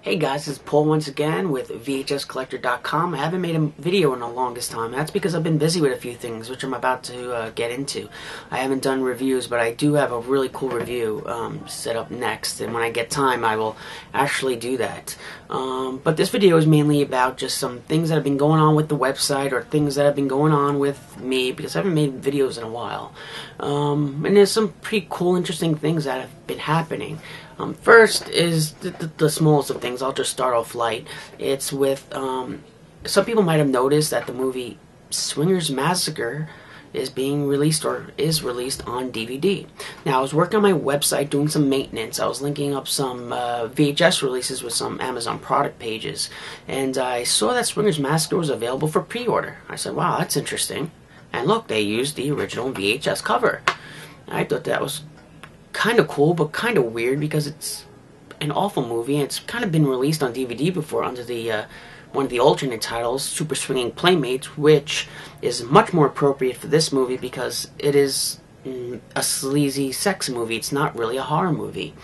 Hey guys, it's Paul once again with VHScollector.com. I haven't made a video in the longest time. That's because I've been busy with a few things, which I'm about to get into. I haven't done reviews, but I do have a really cool review set up next, and when I get time, I will actually do that. But this video is mainly about just some things that have been going on with the website, or things that have been going on with me, because I haven't made videos in a while. And there's some pretty cool, interesting things that have been happening. First is the smallest of things. I'll just start off light. It's with, some people might have noticed that the movie Swingers Massacre is being released, or is released, on DVD. Now, I was working on my website doing some maintenance. I was linking up some VHS releases with some Amazon product pages, and I saw that Swingers Massacre was available for pre-order. I said, wow, that's interesting. And look, they used the original VHS cover. I thought that was kind of cool, but kind of weird, because it's an awful movie, and it's kind of been released on DVD before under the one of the alternate titles, Super Swinging Playmates, which is much more appropriate for this movie because it is a sleazy sex movie. It's not really a horror movie.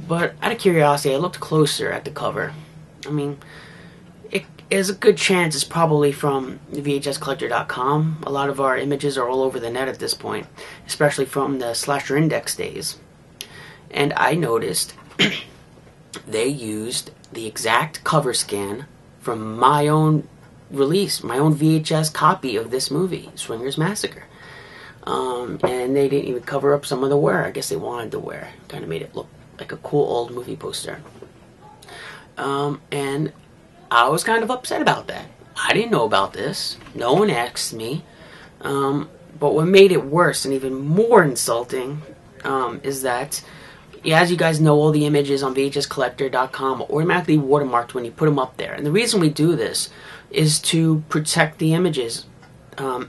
But out of curiosity, I looked closer at the cover. I mean, it is a good chance it's probably from VHScollector.com. A lot of our images are all over the net at this point, especially from the Slasher Index days. And I noticed they used the exact cover scan from my own release, my own VHS copy of this movie, Swingers Massacre. And they didn't even cover up some of the wear. I guess they wanted the wear. Kind of made it look like a cool old movie poster. And I was kind of upset about that. I didn't know about this. No one asked me. But what made it worse and even more insulting is that, as you guys know, all the images on VHScollector.com are automatically watermarked when you put them up there. And the reason we do this is to protect the images, to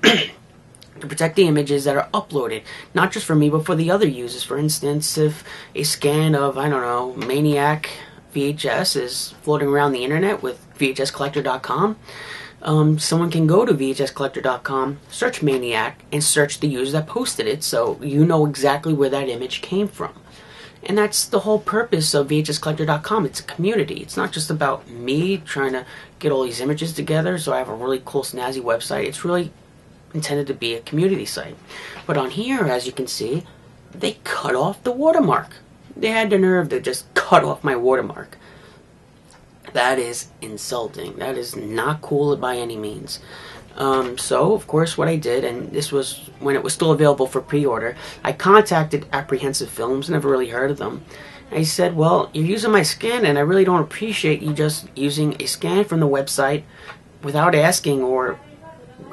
protect the images that are uploaded, not just for me, but for the other users. For instance, if a scan of, I don't know, Maniac VHS is floating around the internet with VHScollector.com, someone can go to VHScollector.com, search Maniac, and search the user that posted it, so you know exactly where that image came from. And that's the whole purpose of VHScollector.com. It's a community. It's not just about me trying to get all these images together so I have a really cool, snazzy website. It's really intended to be a community site. But on here, as you can see, they cut off the watermark. They had the nerve to just cut off my watermark. That is insulting. That is not cool by any means. So, of course, what I did, and this was when it was still available for pre-order, I contacted Apprehensive Films, never really heard of them. I said, well, you're using my scan, and I really don't appreciate you just using a scan from the website without asking, or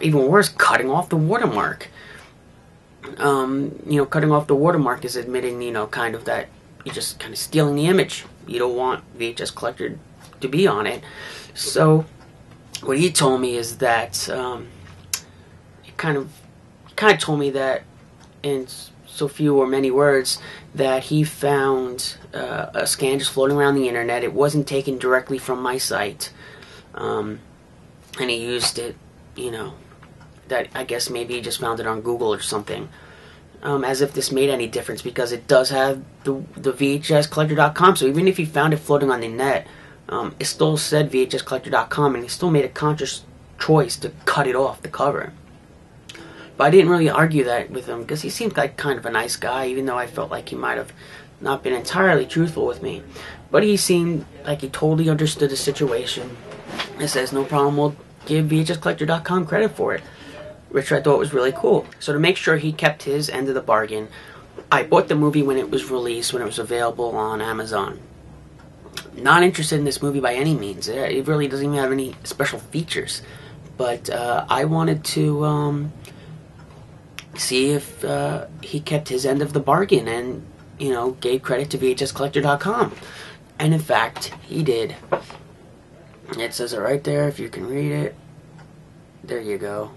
even worse, cutting off the watermark. Cutting off the watermark is admitting, kind of that you're just kind of stealing the image. You don't want VHS Collector to be on it. So what he told me is that he kind of told me that, in so few or many words, that he found a scan just floating around the internet. It wasn't taken directly from my site, and he used it, that I guess maybe he just found it on Google or something. As if this made any difference, because it does have the VHScollector.com, so even if he found it floating on the net, it still said VHScollector.com, and he still made a conscious choice to cut it off the cover. But I didn't really argue that with him, because he seemed like kind of a nice guy, even though I felt like he might have not been entirely truthful with me. But he seemed like he totally understood the situation. He says, no problem, we'll give VHScollector.com credit for it, which I thought was really cool. So to make sure he kept his end of the bargain, I bought the movie when it was released, when it was available on Amazon. Not interested in this movie by any means. It really doesn't even have any special features. But I wanted to see if he kept his end of the bargain and, gave credit to VHScollector.com. And in fact, he did. It says it right there, if you can read it. There you go.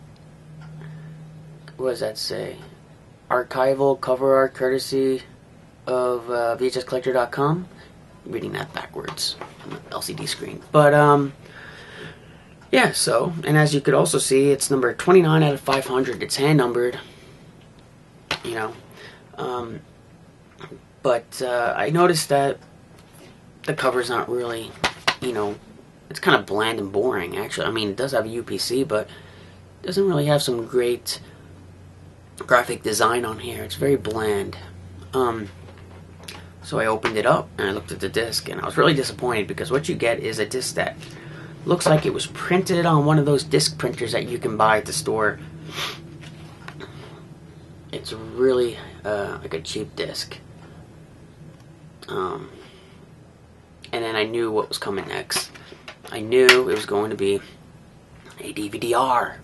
What does that say? Archival cover art courtesy of VHScollector.com. Reading that backwards on the LCD screen. But, yeah, so, and as you could also see, it's number 29 out of 500. It's hand numbered, but I noticed that the cover's not really you know, it's kind of bland and boring, actually. I mean, it does have a UPC, but it doesn't really have some great graphic design on here. It's very bland. So I opened it up and I looked at the disc, and I was really disappointed because what you get is a disc that looks like it was printed on one of those disc printers that you can buy at the store. It's really like a cheap disc. And then I knew what was coming next. I knew it was going to be a DVD-R.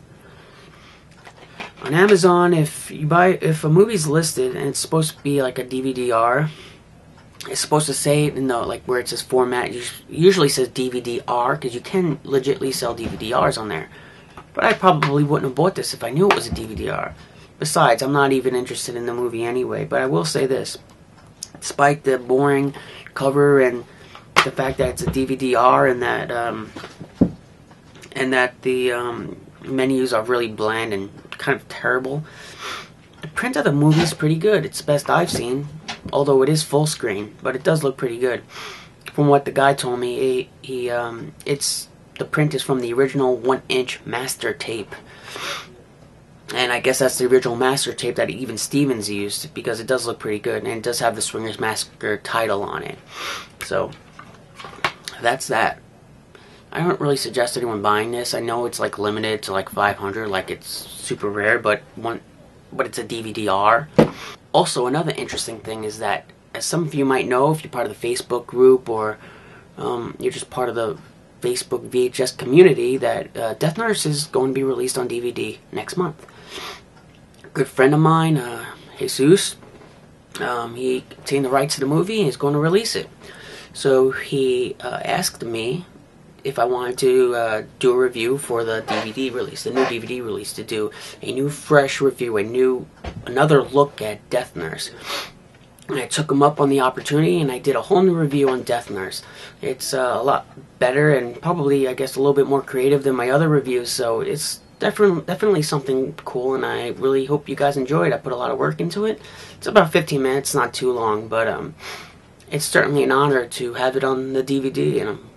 On Amazon, if a movie's listed and it's supposed to be like a DVD-R, it's supposed to say in the, like, where it says format, usually says DVD-R, because you can legitly sell DVD-Rs on there. But I probably wouldn't have bought this if I knew it was a DVD-R. Besides, I'm not even interested in the movie anyway. But I will say this: despite the boring cover and the fact that it's a DVD-R and that the menus are really bland and kind of terrible, the print of the movie is pretty good. It's the best I've seen, although it is full screen, but it does look pretty good. From what the guy told me, the print is from the original 1-inch master tape. And I guess that's the original master tape that even Stevens used, because it does look pretty good, and it does have the Swingers Massacre title on it. So, that's that. I don't really suggest anyone buying this. I know it's like limited to like 500, like it's super rare, but it's a DVD-R. Also, another interesting thing is that, as some of you might know, if you're part of the Facebook group or you're just part of the Facebook VHS community, that Death Nurse is going to be released on DVD next month. A good friend of mine, Jesus, he obtained the rights to the movie and is going to release it. So he asked me if I wanted to do a review for the DVD release, the new DVD release, to do a new fresh review, another look at Death Nurse. And I took him up on the opportunity, and I did a whole new review on Death Nurse. It's a lot better and probably, I guess, a little bit more creative than my other reviews, so it's definitely something cool, and I really hope you guys enjoy it. I put a lot of work into it. It's about 15 minutes, not too long, but it's certainly an honor to have it on the DVD, and I'm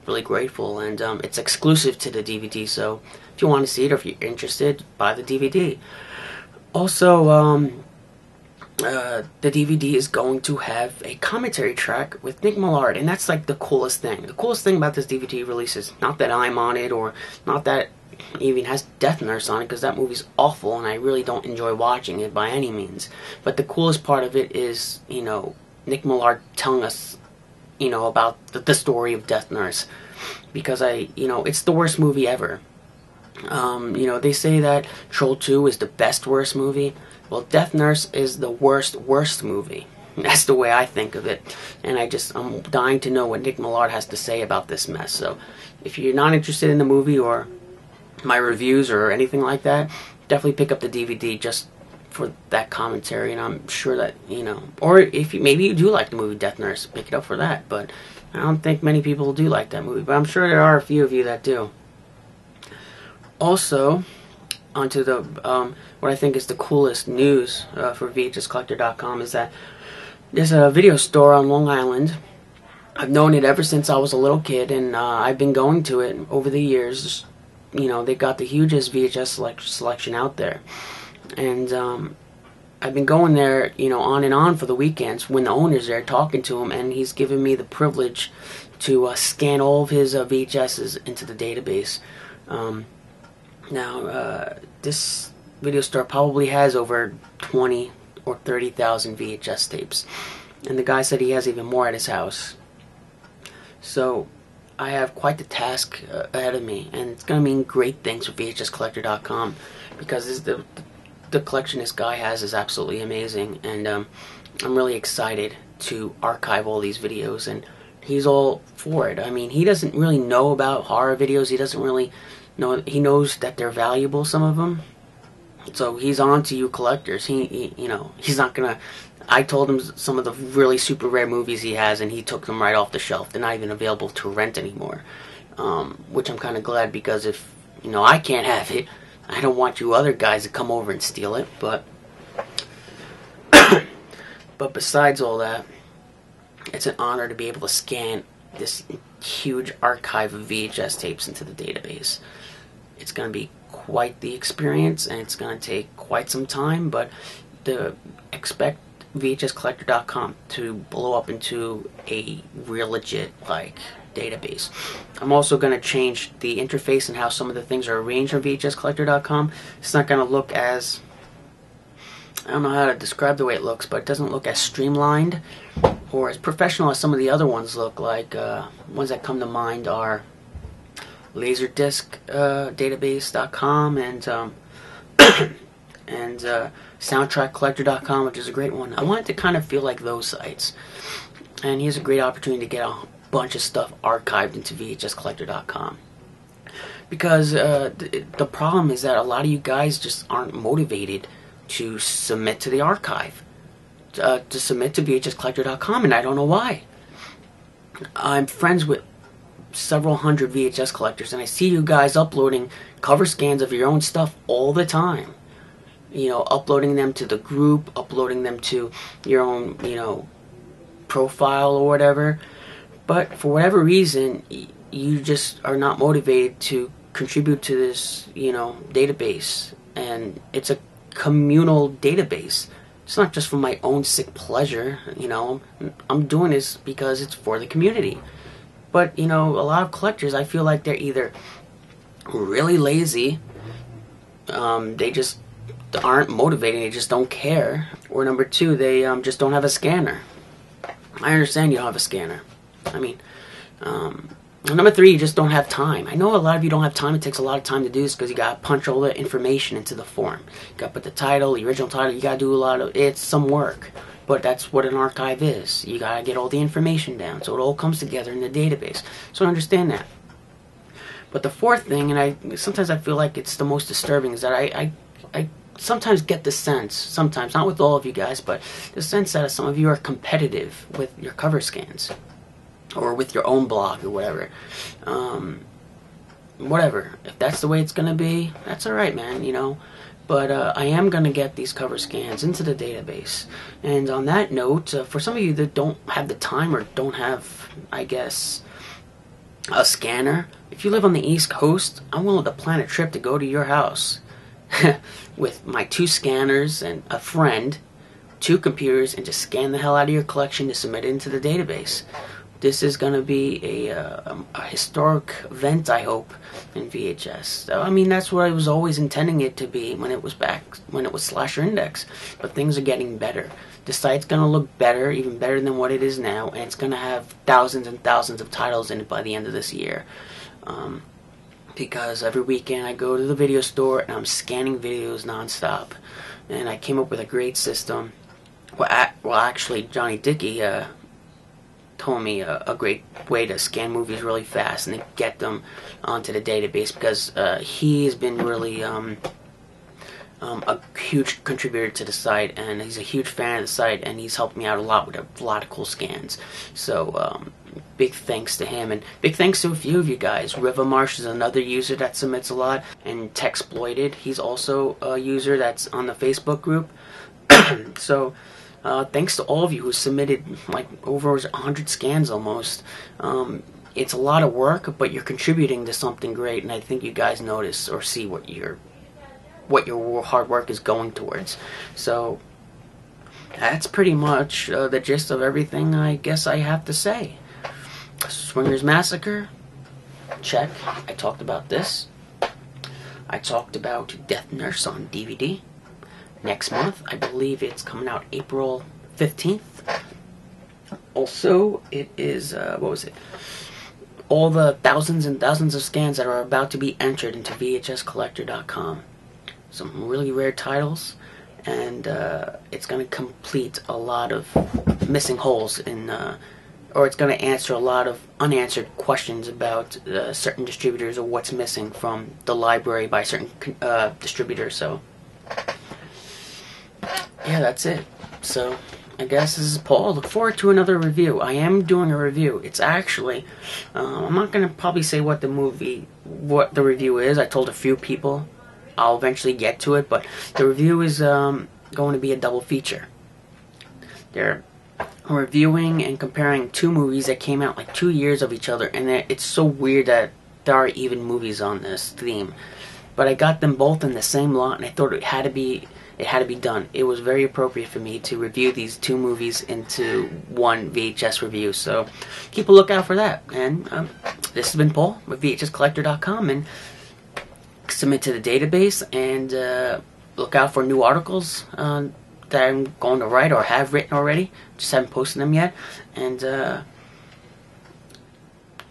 really grateful. And it's exclusive to the DVD, so if you want to see it or if you're interested, buy the DVD. Also, the DVD is going to have a commentary track with Nick Millard, and that's like the coolest thing. The coolest thing about this DVD release is not that I'm on it, or not that it even has Death Nurse on it, because that movie's awful and I really don't enjoy watching it by any means. But the coolest part of it is, Nick Millard telling us, about the story of Death Nurse, because it's the worst movie ever. They say that Troll 2 is the best worst movie. Well, Death Nurse is the worst movie. That's the way I think of it. And I'm dying to know what Nick Millard has to say about this mess. So, if you're not interested in the movie or my reviews or anything like that, definitely pick up the DVD just for that commentary. And I'm sure that, or if maybe you do like the movie Death Nurse, pick it up for that. But I don't think many people do like that movie. But I'm sure there are a few of you that do. Also, onto the what I think is the coolest news for VHScollector.com is that there's a video store on Long Island. I've known it ever since I was a little kid, and I've been going to it over the years. They got the hugest VHS selection out there, and I've been going there, on and on for the weekends when the owner's there talking to him, and he's given me the privilege to scan all of his VHSs into the database. Now, this video store probably has over 20 or 30,000 VHS tapes. And the guy said he has even more at his house. So, I have quite the task ahead of me. And it's going to mean great things for VHScollector.com. Because the collection this guy has is absolutely amazing. And I'm really excited to archive all these videos. And he's all for it. I mean, he doesn't really know about horror videos. He doesn't really... No, he knows that they're valuable, some of them. So he's on to you collectors. He's not gonna... I told him some of the really super rare movies he has, and he took them right off the shelf. They're not even available to rent anymore. Which I'm kind of glad, because if, I can't have it, I don't want you other guys to come over and steal it. But but besides all that, it's an honor to be able to scan this huge archive of VHS tapes into the database. It's going to be quite the experience, and it's going to take quite some time, but expect VHScollector.com to blow up into a real legit database. I'm also going to change the interface and how some of the things are arranged on VHScollector.com. It's not going to look as, I don't know how to describe the way it looks, but it doesn't look as streamlined or as professional as some of the other ones look. Ones that come to mind are LaserDiscDatabase.com and SoundtrackCollector.com, which is a great one. I want it to kind of feel like those sites. And here's a great opportunity to get a bunch of stuff archived into VHScollector.com. Because the problem is that a lot of you guys just aren't motivated to submit to the archive, to submit to VHScollector.com, and I don't know why. I'm friends with several hundred VHS collectors, and I see you guys uploading cover scans of your own stuff all the time. You know, uploading them to the group, uploading them to your own, profile or whatever. But for whatever reason, you just are not motivated to contribute to this, database. And it's a communal database. It's not just for my own sick pleasure, I'm doing this because it's for the community. But, a lot of collectors, I feel like they're either really lazy, they just aren't motivated, they just don't care, or number two, they just don't have a scanner. I understand you don't have a scanner. Number three, you just don't have time. I know a lot of you don't have time. It takes a lot of time to do this because you got to punch all the information into the form. You got to put the title, the original title. You got to do it's some work. But that's what an archive is. You got to get all the information down so it all comes together in the database. So I understand that. But the fourth thing, and sometimes I feel like it's the most disturbing, is that I sometimes get the sense, sometimes, not with all of you guys, but the sense that some of you are competitive with your cover scans. Or with your own blog or whatever. Whatever. If that's the way it's going to be, that's alright, man, But I am going to get these cover scans into the database. And on that note, for some of you that don't have the time or don't have, I guess, a scanner, if you live on the East Coast, I'm willing to plan a trip to go to your house with my 2 scanners and a friend, 2 computers, and just scan the hell out of your collection to submit it into the database. This is going to be a historic event, I hope, in VHS. So, that's what I was always intending it to be when it was Slasher Index. But things are getting better. The site's going to look better, even better than what it is now, and it's going to have thousands and thousands of titles in it by the end of this year. Because every weekend I go to the video store and I'm scanning videos nonstop. And I came up with a great system. Well, actually, Johnny Dickey told me a great way to scan movies really fast and to get them onto the database, because he has been really a huge contributor to the site, and he's a huge fan of the site, and he's helped me out a lot with a lot of cool scans. So big thanks to him, and big thanks to a few of you guys. Riva Marsh is another user that submits a lot, and Techsploited, he's also a user that's on the Facebook group. So thanks to all of you who submitted over 100 scans almost. It's a lot of work, but you're contributing to something great, and I think you guys notice or see what your hard work is going towards. So that's pretty much the gist of everything I guess I have to say. Swingers Massacre, check. I talked about this. I talked about Death Nurse on DVD. Next month, I believe it's coming out April 15th. Also, it is, all the thousands and thousands of scans that are about to be entered into VHScollector.com. Some really rare titles, and it's going to complete a lot of missing holes or it's going to answer a lot of unanswered questions about certain distributors or what's missing from the library by certain distributors. So yeah, that's it. So I guess this is Paul. Look forward to another review. I am doing a review. It's actually, I'm not going to probably say what the review is. I told a few people I'll eventually get to it, but the review is going to be a double feature. I'm reviewing and comparing two movies that came out like 2 years of each other, and it's so weird that there are even movies on this theme. But I got them both in the same lot, and I thought it had to be done. It was very appropriate for me to review these two movies into one VHS review. So keep a lookout for that. And this has been Paul with VHScollector.com, and submit to the database, and look out for new articles that I'm going to write or have written already. Just haven't posted them yet. And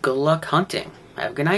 good luck hunting. Have a good night.